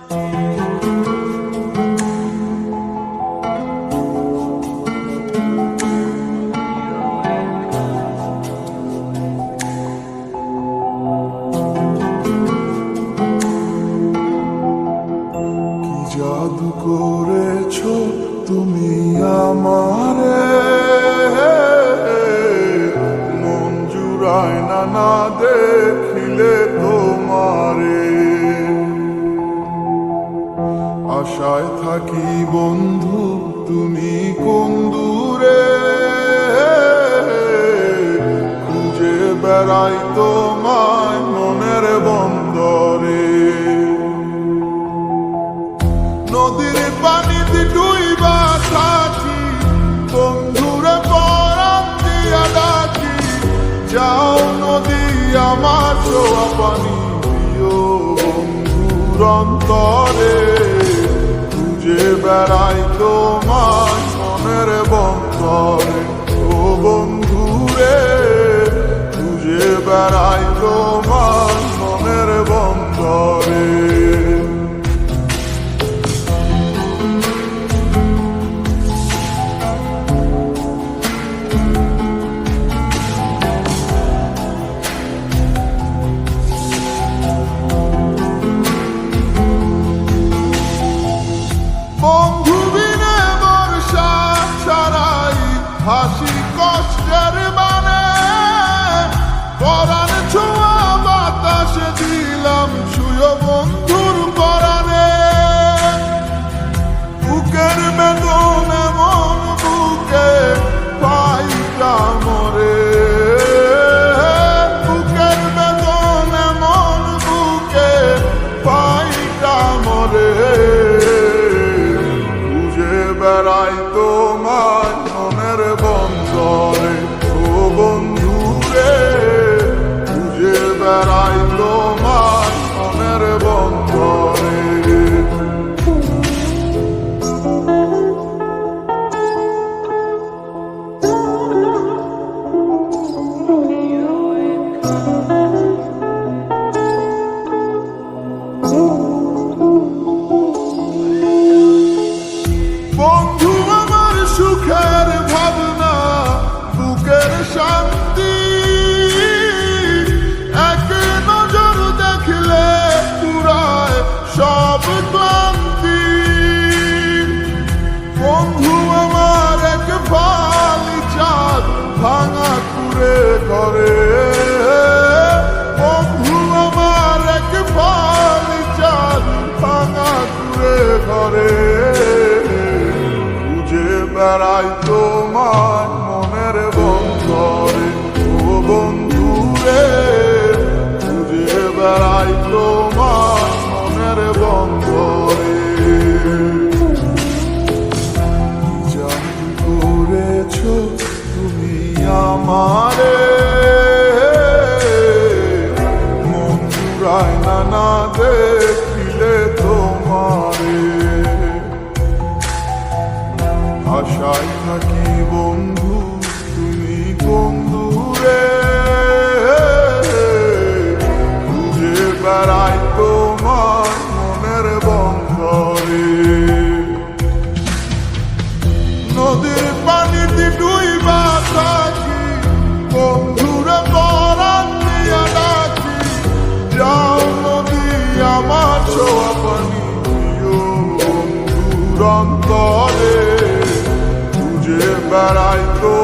জাদু করেছো তুমি আমারে, মন জুড়ায় না দেখিলে তোমারে। আশায় থাকি বন্ধু তুমি কোন দূরে, খুঁজে বেড়াই তোমায় মনের বন্দরে। নদীর পানিতে ডুইবা থাকি, বন্ধুরে পরাণ দিয়া ডাকি। যাও নদী আমার ছোঁয়া পানি দিও বন্ধুর অন্তরে, খুঁজে বেড়াই তোমার মনের বন্দরে। ও বন্ধুরে খুঁজে বেড়াই তোমার মনের বন্দরে। হাসি কষ্টের মানে পরাণ ছোঁয়া বাতাসে দিলাম শুয়ে বন্ধুর পরাণে। বুকের বেদন এমন বুকে পাইটা মরে, বুকের বেদন এমন বুকে পাইটা মরে। খুঁজে বেড়াই তোমার মনের বন্দরে। ও বন্ধুরে খুঁজে বেড়াই তোমার মনের বন্দরে। বন্ধু আমার সুখের ভাবনা, বুকের শান্তি, এক নজর দেখলে পুরায় সব ক্লান্তি। বন্ধু আমার এক ফালি চাঁদ ভাঙা কুড়ে ঘরে, বন্ধু আমার এক ফালি চাঁদ ভাঙা কুড়ে ঘরে। খুঁজে বেড়াই তোমার মনের বন্দরে। ও বন্ধুরে খুঁজে বেড়াই তোমার মনের বন্দরে। জাদু করেছো তুমি আমারে, মন জুড়ায় না দেখিলে তোমারে। আশায় থাকি বন্ধু তুমি কোন দূরে, খুঁজে বেড়াই তোমার মনের বন্দরে। নদীর পানিতে ডুইবা থাকি, বন্ধুরে পরাণ দিয়া ডাকি। যাও নদী আমার ছোঁয়া পানি দিও বন্ধুর অন্তরে, খুঁজে বেড়াই তো